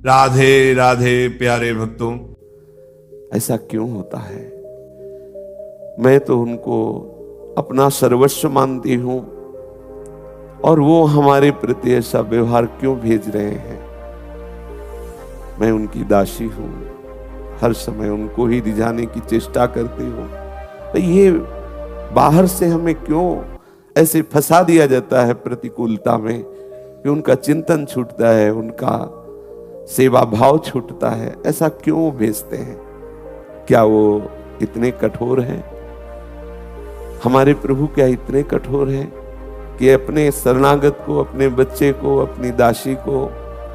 राधे राधे प्यारे भक्तों। ऐसा क्यों होता है? मैं तो उनको अपना सर्वस्व मानती हूं और वो हमारे प्रति ऐसा व्यवहार क्यों भेज रहे हैं? मैं उनकी दासी हूं, हर समय उनको ही रिझाने की चेष्टा करती हूं। तो ये बाहर से हमें क्यों ऐसे फंसा दिया जाता है प्रतिकूलता में कि उनका चिंतन छूटता है, उनका सेवा भाव छूटता है? ऐसा क्यों भेजते हैं? क्या वो इतने कठोर हैं? हमारे प्रभु क्या इतने कठोर हैं कि अपने शरणागत को, अपने बच्चे को, अपनी दासी को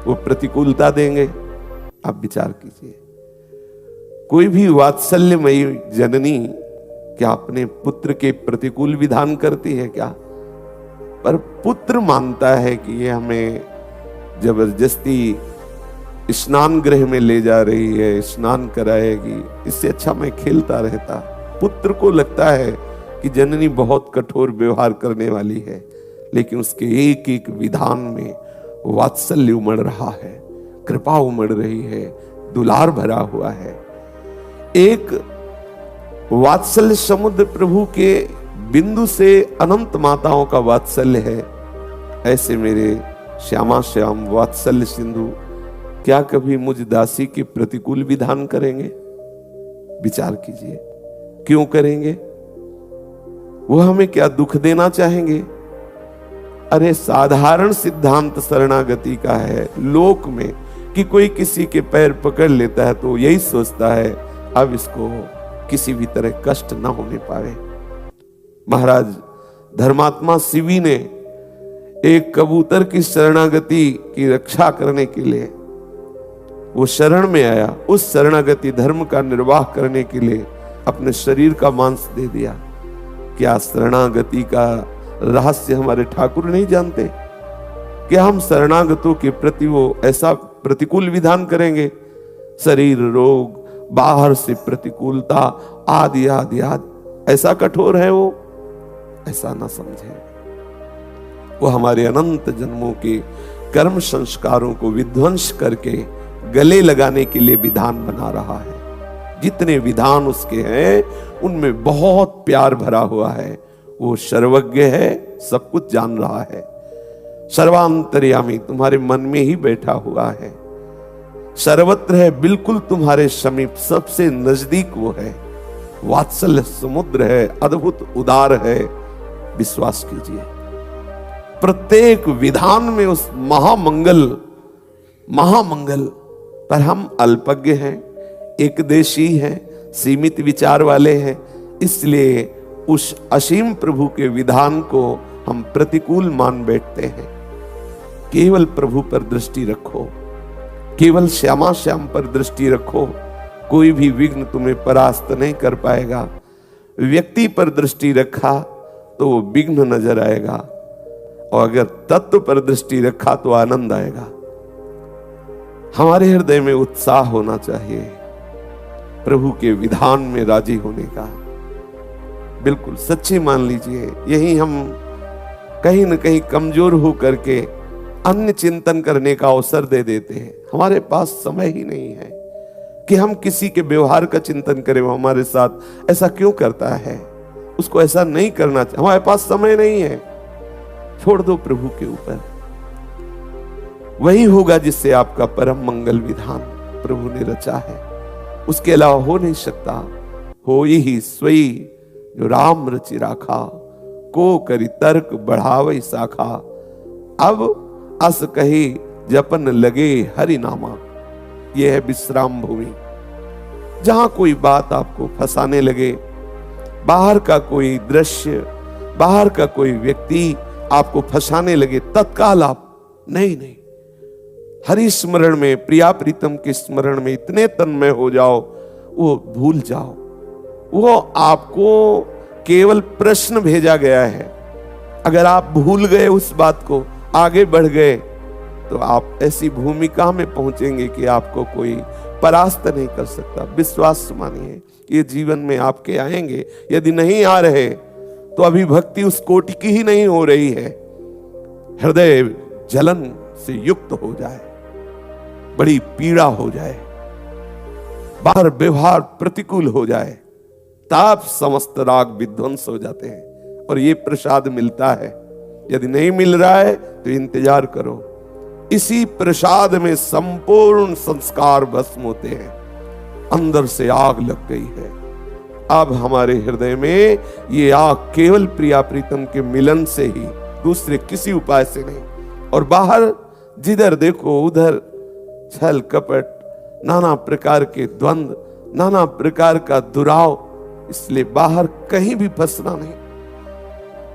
वो प्रतिकूलता देंगे? आप विचार कीजिए। कोई भी वात्सल्यमयी जननी क्या अपने पुत्र के प्रतिकूल विधान करती है क्या? पर पुत्र मानता है कि ये हमें जबरदस्ती स्नान गृह में ले जा रही है, स्नान कराएगी, इससे अच्छा मैं खेलता रहता। पुत्र को लगता है कि जननी बहुत कठोर व्यवहार करने वाली है, लेकिन उसके एक एक विधान में वात्सल्य उमड़ रहा है, कृपा उमड़ रही है, दुलार भरा हुआ है। एक वात्सल्य समुद्र प्रभु के बिंदु से अनंत माताओं का वात्सल्य है। ऐसे मेरे श्यामा श्याम वात्सल्य सिंधु क्या कभी मुझ दासी के प्रतिकूल विधान करेंगे? विचार कीजिए, क्यों करेंगे? वो हमें क्या दुख देना चाहेंगे? अरे साधारण सिद्धांत शरणागति का है लोक में कि कोई किसी के पैर पकड़ लेता है तो यही सोचता है अब इसको किसी भी तरह कष्ट ना होने पाए। महाराज धर्मात्मा शिवी ने एक कबूतर की शरणागति की रक्षा करने के लिए वो शरण में आया, उस शरणागति धर्म का निर्वाह करने के लिए अपने शरीर का मांस दे दिया। क्या शरणागति का रहस्य हमारे ठाकुर नहीं जानते? क्या हम शरणागतों के प्रति वो ऐसा प्रतिकूल विधान करेंगे? शरीर रोग, बाहर से प्रतिकूलता आदि आदि आदि, ऐसा कठोर है वो? ऐसा ना समझे। वो हमारे अनंत जन्मों के कर्म संस्कारों को विध्वंस करके गले लगाने के लिए विधान बना रहा है। जितने विधान उसके हैं उनमें बहुत प्यार भरा हुआ है। वो सर्वज्ञ है, सब कुछ जान रहा है, सर्वांतर्यामी तुम्हारे मन में ही बैठा हुआ है, सर्वत्र है, बिल्कुल तुम्हारे समीप, सबसे नजदीक वो है। वात्सल्य समुद्र है, अद्भुत उदार है। विश्वास कीजिए, प्रत्येक विधान में उस महामंगल पर हम अल्पज्ञ हैं, एकदेशी हैं, सीमित विचार वाले हैं, इसलिए उस असीम प्रभु के विधान को हम प्रतिकूल मान बैठते हैं। केवल प्रभु पर दृष्टि रखो, केवल श्यामा श्याम पर दृष्टि रखो, कोई भी विघ्न तुम्हें परास्त नहीं कर पाएगा। व्यक्ति पर दृष्टि रखा तो वो विघ्न नजर आएगा, और अगर तत्व पर दृष्टि रखा तो आनंद आएगा। हमारे हृदय में उत्साह होना चाहिए प्रभु के विधान में राजी होने का। बिल्कुल सच्ची मान लीजिए, यही हम कहीं न कहीं कमजोर हो करके अन्य चिंतन करने का अवसर दे देते हैं। हमारे पास समय ही नहीं है कि हम किसी के व्यवहार का चिंतन करें, वो हमारे साथ ऐसा क्यों करता है, उसको ऐसा नहीं करना चाहिए। हमारे पास समय नहीं है, छोड़ दो प्रभु के ऊपर। वही होगा जिससे आपका परम मंगल विधान प्रभु ने रचा है, उसके अलावा हो नहीं सकता। हो ही सोई जो राम रचि राखा, को करी तर्क बढ़ावई शाखा। अब अस कही जपन लगे हरि नामा। यह है विश्राम भूमि, जहां कोई बात आपको फंसाने लगे, बाहर का कोई दृश्य, बाहर का कोई व्यक्ति आपको फंसाने लगे, तत्काल आप नहीं, हरि स्मरण में, प्रिया प्रीतम के स्मरण में इतने तन्मय हो जाओ, वो भूल जाओ। वो आपको केवल प्रश्न भेजा गया है। अगर आप भूल गए उस बात को, आगे बढ़ गए, तो आप ऐसी भूमिका में पहुंचेंगे कि आपको कोई परास्त नहीं कर सकता। विश्वास मानिए, ये जीवन में आपके आएंगे। यदि नहीं आ रहे तो अभी भक्ति उस कोटि की ही नहीं हो रही है। हृदय जलन से युक्त हो जाए, बड़ी पीड़ा हो जाए, बाहर व्यवहार प्रतिकूल हो जाए, तब समस्त राग विध्वंस हो जाते हैं। और ये प्रसाद मिलता है। यदि नहीं मिल रहा है तो इंतजार करो, इसी प्रसाद में संपूर्ण संस्कार भस्म होते हैं। अंदर से आग लग गई है। अब हमारे हृदय में ये आग केवल प्रिया प्रीतम के मिलन से ही, दूसरे किसी उपाय से नहीं। और बाहर जिधर देखो उधर छल कपट, नाना प्रकार के द्वंद्व, नाना प्रकार का दुराव। इसलिए बाहर कहीं भी फंसना नहीं।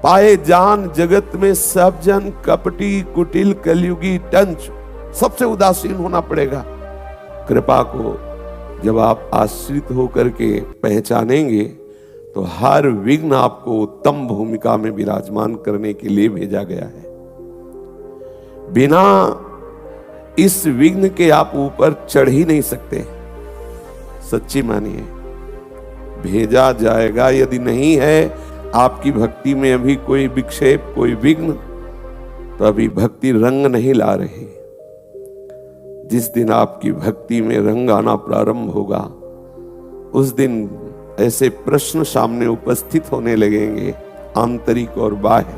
पाए जान जगत में सब जन कपटी कुटिल कलयुगी टंच, सबसे उदासीन होना पड़ेगा। कृपा को जब आप आश्रित होकर के पहचानेंगे तो हर विघ्न आपको उत्तम भूमिका में विराजमान करने के लिए भेजा गया है। बिना इस विघ्न के आप ऊपर चढ़ ही नहीं सकते। सच्ची मानिए, भेजा जाएगा। यदि नहीं है आपकी भक्ति में अभी कोई विक्षेप, कोई विघ्न, तो अभी भक्ति रंग नहीं ला रही। जिस दिन आपकी भक्ति में रंग आना प्रारंभ होगा, उस दिन ऐसे प्रश्न सामने उपस्थित होने लगेंगे, आंतरिक और बाह्य,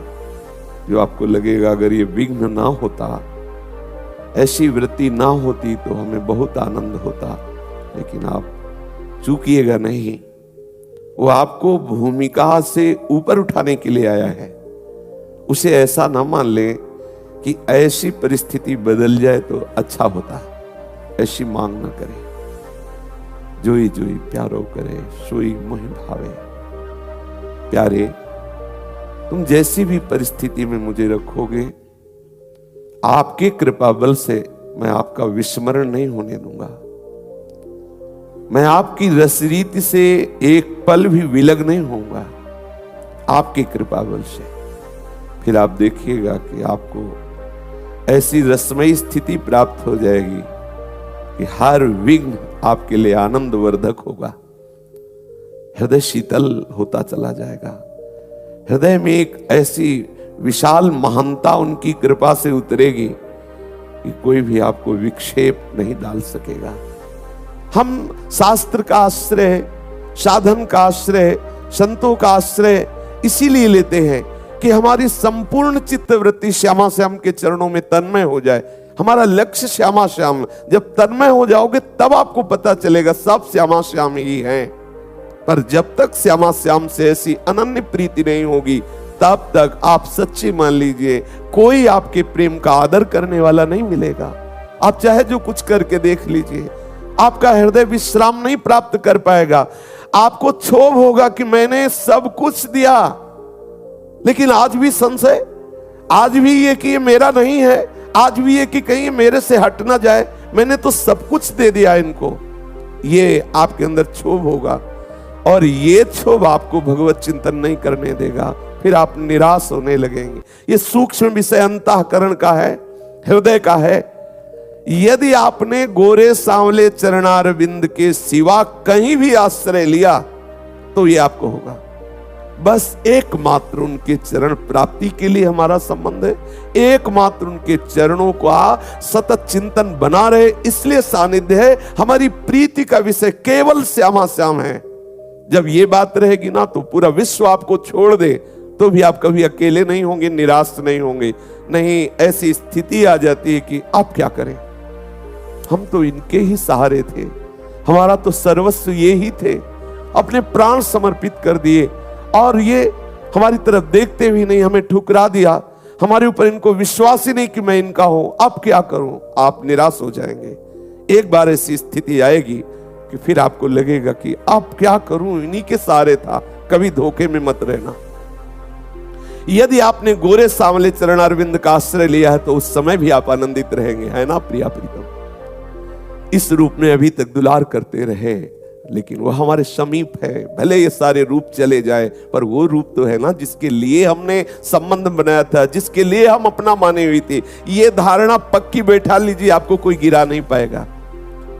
जो आपको लगेगा अगर ये विघ्न ना होता, ऐसी वृत्ति ना होती तो हमें बहुत आनंद होता। लेकिन आप चूकिएगा नहीं। वो आपको भूमिका से ऊपर उठाने के लिए आया है। उसे ऐसा ना मान ले कि ऐसी परिस्थिति बदल जाए तो अच्छा होता। ऐसी मांग ना करे। जोई जोई प्यारो करे, सोई मोहि भावे। प्यारे, तुम जैसी भी परिस्थिति में मुझे रखोगे, आपके कृपा बल से मैं आपका विस्मरण नहीं होने दूंगा। मैं आपकी रसरीति से एक पल भी विलग नहीं होऊंगा, आपकी कृपा बल से। फिर आप देखिएगा कि आपको ऐसी रसमयी स्थिति प्राप्त हो जाएगी कि हर विघ्न आपके लिए आनंद वर्धक होगा। हृदय शीतल होता चला जाएगा। हृदय में एक ऐसी विशाल महानता उनकी कृपा से उतरेगी कि कोई भी आपको विक्षेप नहीं डाल सकेगा। हम शास्त्र का आश्रय, साधन का आश्रय, संतों का आश्रय इसीलिए लेते हैं कि हमारी संपूर्ण चित्तवृत्ति श्यामा श्याम के चरणों में तन्मय हो जाए। हमारा लक्ष्य श्यामा श्याम। जब तन्मय हो जाओगे तब आपको पता चलेगा सब श्यामा श्याम ही हैं। पर जब तक श्यामा श्याम से ऐसी अनन्य प्रीति नहीं होगी, तब तक आप सच्ची मान लीजिए, कोई आपके प्रेम का आदर करने वाला नहीं मिलेगा। आप चाहे जो कुछ करके देख लीजिए, आपका हृदय विश्राम नहीं प्राप्त कर पाएगा। आपको क्षोभ होगा कि मैंने सब कुछ दिया, लेकिन आज भी संशय, आज भी ये कि ये मेरा नहीं है, आज भी ये कि कहीं मेरे से हट ना जाए, मैंने तो सब कुछ दे दिया इनको। ये आपके अंदर क्षोभ होगा और ये क्षोभ आपको भगवत चिंतन नहीं करने देगा। फिर आप निराश होने लगेंगे। ये सूक्ष्म विषय अंतःकरण का है, हृदय का है। यदि आपने गोरे सांवले चरणारविंद के सिवा कहीं भी आश्रय लिया तो ये आपको होगा। बस एकमात्र उनके चरण प्राप्ति के लिए हमारा संबंध है। एकमात्र उनके चरणों का सतत चिंतन बना रहे, इसलिए सानिध्य है। हमारी प्रीति का विषय केवल श्यामा श्याम है। जब ये बात रहेगी ना, तो पूरा विश्व आपको छोड़ दे तो भी आप कभी अकेले नहीं होंगे, निराश नहीं होंगे। नहीं, ऐसी स्थिति आ जाती है कि आप क्या करें, हम तो इनके ही सहारे थे, हमारा तो सर्वस्व ये ही थे, अपने प्राण समर्पित कर दिए और ये हमारी तरफ देखते भी नहीं, हमें ठुकरा दिया। हमारे ऊपर इनको विश्वास ही नहीं कि मैं इनका हूं, अब क्या करूं। आप निराश हो जाएंगे। एक बार ऐसी स्थिति आएगी कि फिर आपको लगेगा कि अब क्या करूं, इन्हीं के सहारे था। कभी धोखे में मत रहना। यदि आपने गोरे सांवले चरणारविंद का आश्रय लिया है तो उस समय भी आप आनंदित रहेंगे, है ना प्रिया प्रीतम। इस रूप में अभी तक दुलार करते रहे, लेकिन वह हमारे समीप है। भले ये सारे रूप चले जाए, पर वो रूप तो है ना जिसके लिए हमने संबंध बनाया था, जिसके लिए हम अपना माने हुई थी। ये धारणा पक्की बैठा लीजिए, आपको कोई गिरा नहीं पाएगा।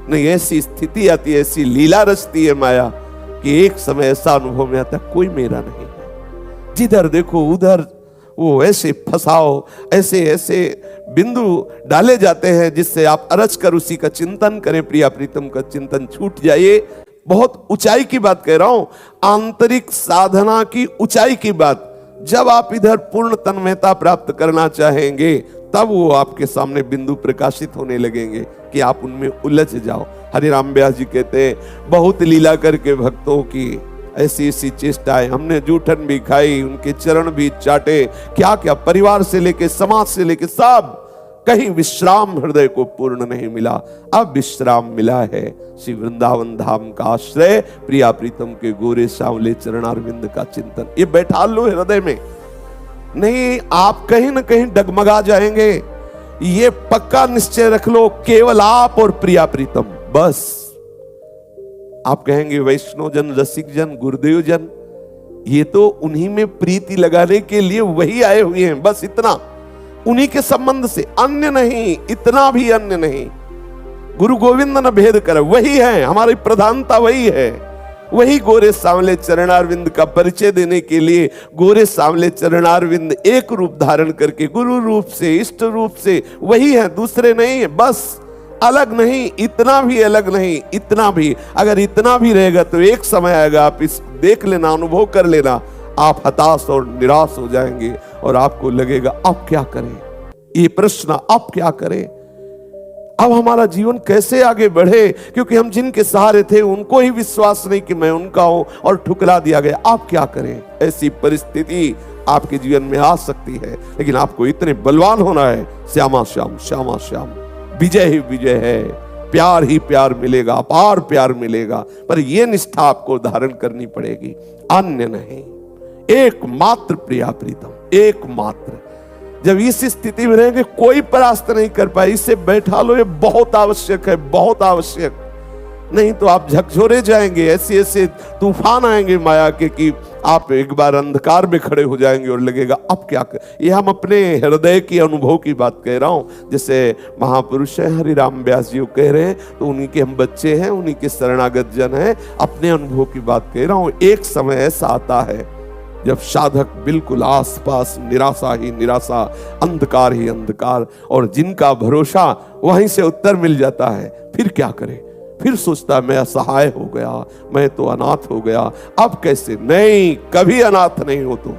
नहीं, ऐसी स्थिति आती है, ऐसी लीला रचती है माया कि एक समय ऐसा अनुभव में आता, कोई मेरा नहीं है। जिधर देखो उधर वो ऐसे फंसाओ, ऐसे ऐसे बिंदु डाले जाते हैं जिससे आप अरज कर उसी का चिंतन करें, प्रिया प्रीतम का चिंतन छूट जाए। बहुत ऊंचाई की बात कह रहा हूं, आंतरिक साधना की ऊंचाई की बात। जब आप इधर पूर्ण तन्मयता प्राप्त करना चाहेंगे तब वो आपके सामने बिंदु प्रकाशित होने लगेंगे कि आप उनमें उलझ जाओ। हरिराम व्यास जी कहते हैं, बहुत लीला करके भक्तों की ऐसी ऐसी चेष्टाएं, हमने जूठन भी खाई, उनके चरण भी चाटे, क्या क्या परिवार से लेके समाज से लेके सब, कहीं विश्राम हृदय को पूर्ण नहीं मिला। अब विश्राम मिला है श्री वृंदावन धाम का आश्रय, प्रिया प्रीतम के गोरे सांवले चरणारविंद का चिंतन। ये बैठा लो हृदय में, नहीं आप कहीं ना कहीं डगमगा जाएंगे। ये पक्का निश्चय रख लो, केवल आप और प्रिया प्रीतम बस। आप कहेंगे वैष्णव जन, रसिक जन, गुरुदेव जन, ये तो उन्हीं में प्रीति लगाने के लिए वही आए हुए हैं, बस इतना, उन्हीं के संबंध से, अन्य नहीं, इतना भी अन्य नहीं। गुरु गोविंद न भेद कर, वही है, हमारी प्रधानता वही है। वही गोरे सांवले चरणारविंद का परिचय देने के लिए गोरे सांवले चरणारविंद एक रूप धारण करके गुरु रूप से, इष्ट रूप से वही है, दूसरे नहीं है, बस अलग नहीं, इतना भी अलग नहीं, इतना भी। अगर इतना भी रहेगा तो एक समय आएगा, आप इस देख लेना, अनुभव कर लेना, आप हताश और निराश हो जाएंगे और आपको लगेगा अब क्या करें। ये प्रश्न अब क्या करें, अब हमारा जीवन कैसे आगे बढ़े, क्योंकि हम जिनके सहारे थे उनको ही विश्वास नहीं कि मैं उनका हूं और ठुकरा दिया गया, अब क्या करें। ऐसी परिस्थिति आपके जीवन में आ सकती है, लेकिन आपको इतने बलवान होना है, श्यामा श्याम श्यामा श्याम, विजय ही विजय है, प्यार ही प्यार मिलेगा, अपार प्यार मिलेगा। पर यह निष्ठा आपको धारण करनी पड़ेगी, अन्य नहीं, एकमात्र प्रिया प्रीतम, एकमात्र। जब इस स्थिति में रहेंगे कोई परास्त नहीं कर पाए, इससे बैठा लो, ये बहुत आवश्यक है, बहुत आवश्यक। नहीं तो आप झकझोरे जाएंगे, ऐसे ऐसे तूफान आएंगे माया के कि आप एक बार अंधकार में खड़े हो जाएंगे और लगेगा अब क्या कर। ये हम अपने हृदय की अनुभव की बात कह रहा हूं। जैसे महापुरुष है हरिराम व्यास जी कह रहे हैं, तो उन्हीं के हम बच्चे हैं, उन्हीं के शरणागत जन हैं, अपने अनुभव की बात कह रहा हूं। एक समय ऐसा आता है जब साधक बिल्कुल आसपास निराशा ही निराशा, अंधकार ही अंधकार, और जिनका भरोसा वहीं से उत्तर मिल जाता है, फिर क्या करे, फिर सोचता मैं असहाय हो गया, मैं तो अनाथ हो गया, अब कैसे। नहीं, कभी अनाथ नहीं हो तुम।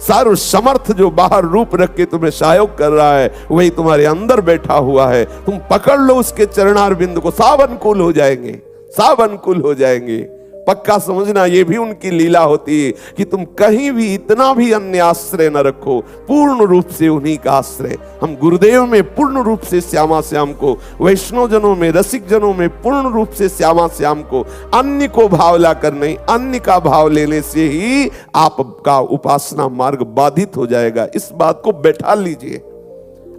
सर्व समर्थ जो बाहर रूप रख के तुम्हें सहयोग कर रहा है वही तुम्हारे अंदर बैठा हुआ है। तुम पकड़ लो उसके चरणार बिंद को, सब अनुकूल हो जाएंगे, सब अनुकूल हो जाएंगे। पक्का समझना, ये भी उनकी लीला होती है कि तुम कहीं भी इतना भी अन्य आश्रय न रखो, पूर्ण रूप से उन्हीं का आश्रय। हम गुरुदेव में पूर्ण रूप से श्यामा श्याम को, वैष्णव जनों में, रसिक जनों में पूर्ण रूप से श्यामा श्याम को, अन्य को भाव लाकर नहीं, अन्य का भाव लेने से ही आपका उपासना मार्ग बाधित हो जाएगा। इस बात को बैठा लीजिए।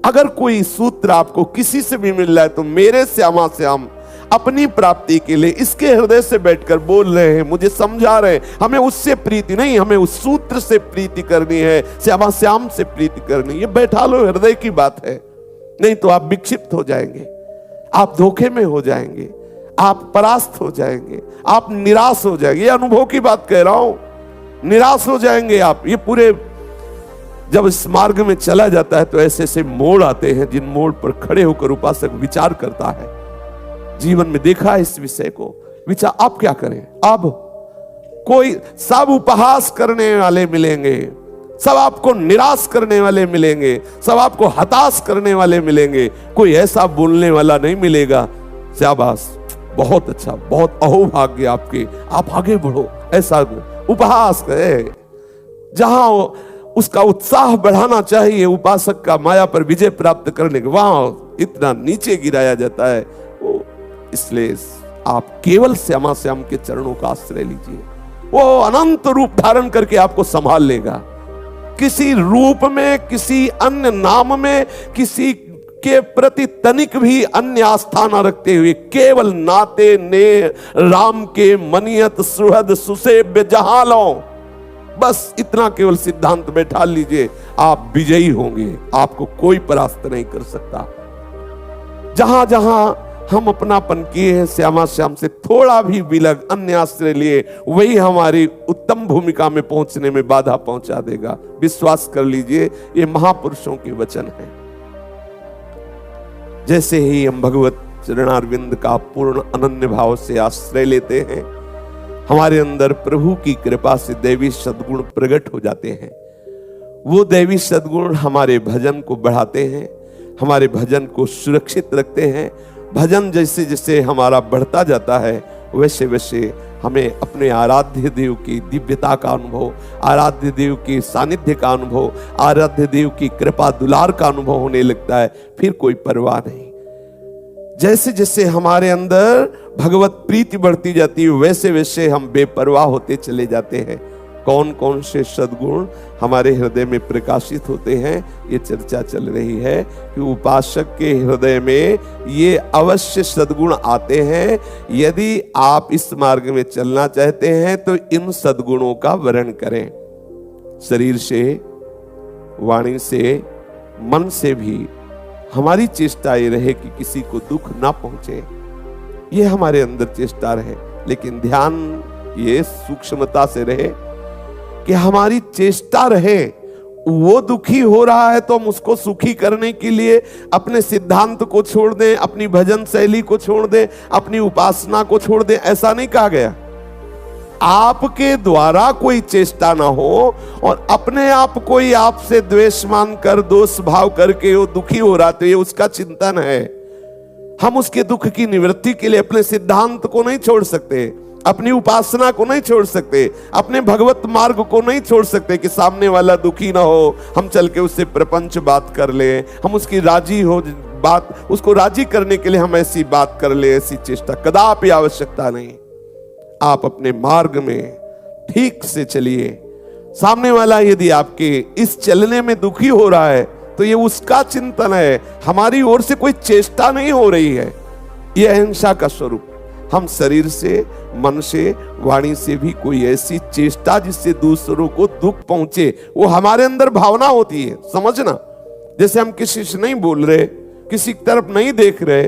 अगर कोई सूत्र आपको किसी से भी मिल रहा है तो मेरे श्यामा श्याम अपनी प्राप्ति के लिए इसके हृदय से बैठकर बोल रहे हैं, मुझे समझा रहे हैं, हमें उससे प्रीति नहीं, हमें उस सूत्र से प्रीति करनी है, श्यामा श्याम से प्रीति करनी है। बैठा लो, हृदय की बात है। नहीं तो आप विक्षिप्त हो जाएंगे, आप धोखे में हो जाएंगे, आप परास्त हो जाएंगे, आप निराश हो जाएंगे। ये अनुभव की बात कह रहा हूं, निराश हो जाएंगे आप। ये पूरे जब इस मार्ग में चला जाता है तो ऐसे ऐसे मोड़ आते हैं जिन मोड़ पर खड़े होकर उपासक विचार करता है। जीवन में देखा है इस विषय को, विचार आप क्या करें। अब कोई, सब उपहास करने वाले मिलेंगे, सब आपको निराश करने वाले मिलेंगे, सब आपको हताश करने वाले मिलेंगे, कोई ऐसा बोलने वाला नहीं मिलेगा शाबाश, बहुत अच्छा, बहुत अहोभाग्य आपके, आप आगे बढ़ो, ऐसा उपहास करे। जहां उसका उत्साह बढ़ाना चाहिए उपासक का माया पर विजय प्राप्त करने के, वहां इतना नीचे गिराया जाता है। इसलिए आप केवल श्यामा श्याम के चरणों का आश्रय लीजिए, वो अनंत रूप धारण करके आपको संभाल लेगा। किसी रूप में, किसी अन्य नाम में, किसी के प्रति तनिक भी अन्य आस्था न रखते हुए केवल नाते ने राम के मनियत सुहद सुसेव्य जहां लो, बस इतना केवल सिद्धांत बैठा लीजिए, आप विजयी होंगे, आपको कोई परास्त नहीं कर सकता। जहां जहां हम अपनापन किए हैं, श्यामा श्याम से थोड़ा भी विलग अन्य आश्रय लिए, वही हमारी उत्तम भूमिका में पहुंचने में बाधा पहुंचा देगा। विश्वास कर लीजिए, ये महापुरुषों के वचन हैं। जैसे ही हम भगवत चरणारविंद का पूर्ण अनन्य भाव से आश्रय लेते हैं, हमारे अंदर प्रभु की कृपा से दैवी सद्गुण प्रकट हो जाते हैं। वो दैवी सद्गुण हमारे भजन को बढ़ाते हैं, हमारे भजन को सुरक्षित रखते हैं। भजन जैसे जैसे हमारा बढ़ता जाता है, वैसे वैसे हमें अपने आराध्य देव की दिव्यता का अनुभव, आराध्य देव की सानिध्य का अनुभव, आराध्य देव की कृपा दुलार का अनुभव होने लगता है। फिर कोई परवाह नहीं। जैसे जैसे हमारे अंदर भगवत प्रीति बढ़ती जाती है, वैसे वैसे हम बेपरवाह होते चले जाते हैं। कौन कौन से सद्गुण हमारे हृदय में प्रकाशित होते हैं, ये चर्चा चल रही है कि उपासक के हृदय में ये अवश्य सद्गुण आते हैं। यदि आप इस मार्ग में चलना चाहते हैं तो इन सद्गुणों का वर्ण करें। शरीर से, वाणी से, मन से भी हमारी चेष्टा ये रहे कि किसी को दुख ना पहुंचे, ये हमारे अंदर चेष्टा रहे। लेकिन ध्यान ये सूक्ष्मता से रहे कि हमारी चेष्टा रहे, वो दुखी हो रहा है तो हम उसको सुखी करने के लिए अपने सिद्धांत को छोड़ दें, अपनी भजन शैली को छोड़ दें, अपनी उपासना को छोड़ दें। ऐसा नहीं कहा गया। आपके द्वारा कोई चेष्टा ना हो और अपने आप कोई आपसे द्वेष मान कर, दोष भाव करके वो दुखी हो रहा, तो ये उसका चिंतन है। हम उसके दुख की निवृत्ति के लिए अपने सिद्धांत को नहीं छोड़ सकते, अपनी उपासना को नहीं छोड़ सकते, अपने भगवत मार्ग को नहीं छोड़ सकते कि सामने वाला दुखी ना हो, हम चल के उससे प्रपंच बात कर ले, हम उसकी राजी हो बात, उसको राजी करने के लिए हम ऐसी बात कर ले। ऐसी चेष्टा कदापि आवश्यकता नहीं। आप अपने मार्ग में ठीक से चलिए। सामने वाला यदि आपके इस चलने में दुखी हो रहा है तो ये उसका चिंतन है, हमारी ओर से कोई चेष्टा नहीं हो रही है। यह अहिंसा का स्वरूप। हम शरीर से, मन से, वाणी से भी कोई ऐसी चेष्टा जिससे दूसरों को दुख पहुंचे, वो हमारे अंदर भावना होती है। समझना, जैसे हम किसी से नहीं बोल रहे, किसी की तरफ नहीं देख रहे,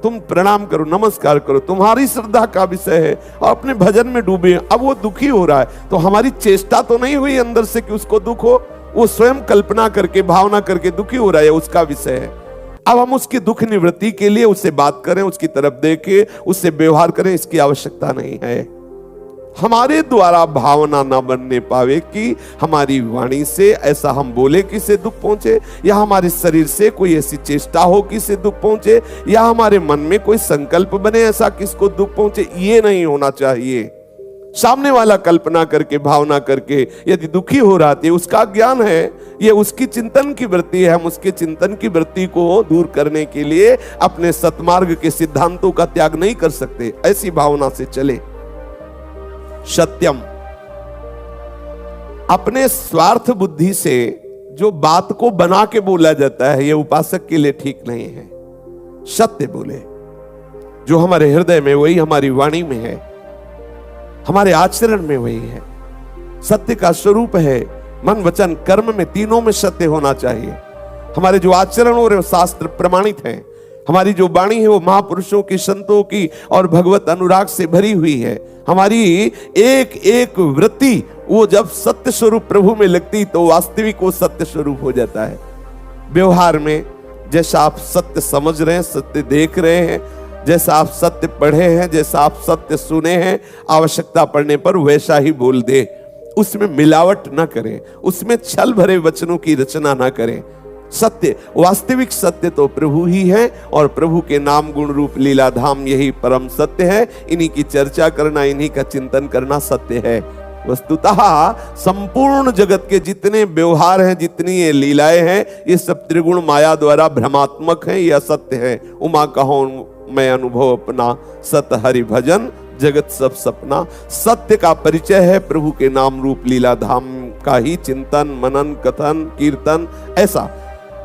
तुम प्रणाम करो, नमस्कार करो, तुम्हारी श्रद्धा का विषय है और अपने भजन में डूबे। अब वो दुखी हो रहा है तो हमारी चेष्टा तो नहीं हुई अंदर से कि उसको दुख हो, वो स्वयं कल्पना करके, भावना करके दुखी हो रहा है, उसका विषय है। अब हम उसकी दुख निवृत्ति के लिए उससे बात करें, उसकी तरफ देखें, उससे व्यवहार करें, इसकी आवश्यकता नहीं है। हमारे द्वारा भावना ना बनने पावे कि हमारी वाणी से ऐसा हम बोले कि इसे दुख पहुंचे, या हमारे शरीर से कोई ऐसी चेष्टा हो कि इसे दुख पहुंचे, या हमारे मन में कोई संकल्प बने ऐसा कि इसको दुख पहुंचे, ये नहीं होना चाहिए। सामने वाला कल्पना करके, भावना करके यदि दुखी हो रहा है, उसका ज्ञान है, ये उसकी चिंतन की वृत्ति है। हम उसके चिंतन की वृत्ति को दूर करने के लिए अपने सतमार्ग के सिद्धांतों का त्याग नहीं कर सकते। ऐसी भावना से चले। सत्यम, अपने स्वार्थ बुद्धि से जो बात को बना के बोला जाता है, यह उपासक के लिए ठीक नहीं है। सत्य बोले, जो हमारे हृदय में वही हमारी वाणी में है, हमारे आचरण में वही है। सत्य का स्वरूप है मन, वचन, कर्म में, तीनों में सत्य होना चाहिए। हमारे जो आचरण हो रहे हैं शास्त्र प्रमाणित हैं। हमारी जो वाणी है वो महापुरुषों की, संतों की और भगवत अनुराग से भरी हुई है। हमारी एक एक वृत्ति वो जब सत्य स्वरूप प्रभु में लगती तो वास्तविक वो सत्य स्वरूप हो जाता है। व्यवहार में जैसा आप सत्य समझ रहे हैं, सत्य देख रहे हैं, जैसा आप सत्य पढ़े हैं, जैसा आप सत्य सुने हैं, आवश्यकता पड़ने पर वैसा ही बोल दे। उसमें मिलावट ना करें, उसमें छल भरे वचनों की रचना ना करें। सत्य, वास्तविक सत्य तो प्रभु ही है और प्रभु के नाम गुण रूप लीला धाम यही परम सत्य है। इन्हीं की चर्चा करना, इन्हीं का चिंतन करना सत्य है। वस्तुतः संपूर्ण जगत के जितने व्यवहार हैं, जितनी ये लीलाएं हैं, ये सब त्रिगुण माया द्वारा भ्रमात्मक हैं, यह सत्य है। उमा कहो मैं अनुभव अपना, सत हरि भजन जगत सब सपना। सत्य का परिचय है प्रभु के नाम रूप लीला धाम का ही चिंतन, मनन, कथन, कीर्तन। ऐसा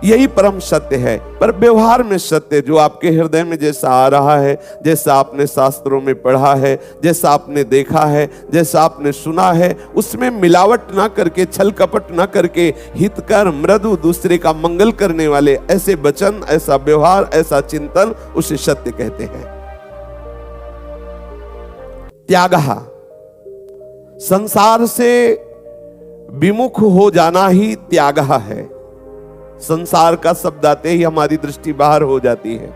यही परम सत्य है। पर व्यवहार में सत्य जो आपके हृदय में जैसा आ रहा है, जैसा आपने शास्त्रों में पढ़ा है, जैसा आपने देखा है, जैसा आपने सुना है, उसमें मिलावट ना करके, छल कपट ना करके, हितकर मृदु दूसरे का मंगल करने वाले ऐसे वचन, ऐसा व्यवहार, ऐसा चिंतन, उसे सत्य कहते हैं। त्यागः, संसार से विमुख हो जाना ही त्यागः है। संसार का शब्द आते ही हमारी दृष्टि बाहर हो जाती है।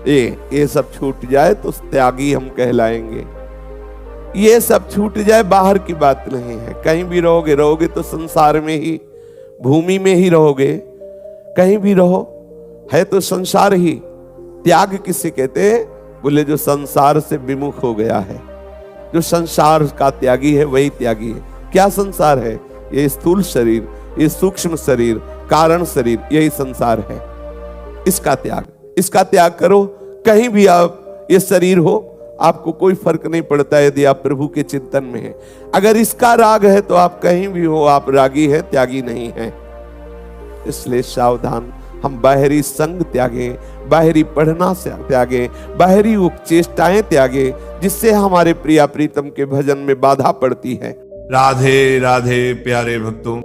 ये सब छूट जाए तो त्यागी हम कहलाएंगे। ये सब छूट जाए बाहर की बात नहीं है। कहीं भी रहोगे तो संसार में ही, भूमि में ही रहोगे, कहीं भी रहो है तो संसार ही। त्याग किसे कहते हैं? बोले जो संसार से विमुख हो गया है, जो संसार का त्यागी है वही त्यागी है। क्या संसार है? ये स्थूल शरीर, ये सूक्ष्म शरीर, कारण शरीर, यही संसार है। इसका त्याग करो। कहीं भी आप ये शरीर हो, आपको कोई फर्क नहीं पड़ता यदि आप प्रभु के चिंतन में हैं। अगर इसका राग है तो आप कहीं भी हो, आप रागी है, त्यागी नहीं है। इसलिए सावधान, हम बाहरी संग त्यागे, बाहरी पढ़ना से त्यागे, बाहरी उपचेष्टाएं त्यागे, जिससे हमारे प्रिया प्रीतम के भजन में बाधा पड़ती है। राधे राधे प्यारे भक्तों।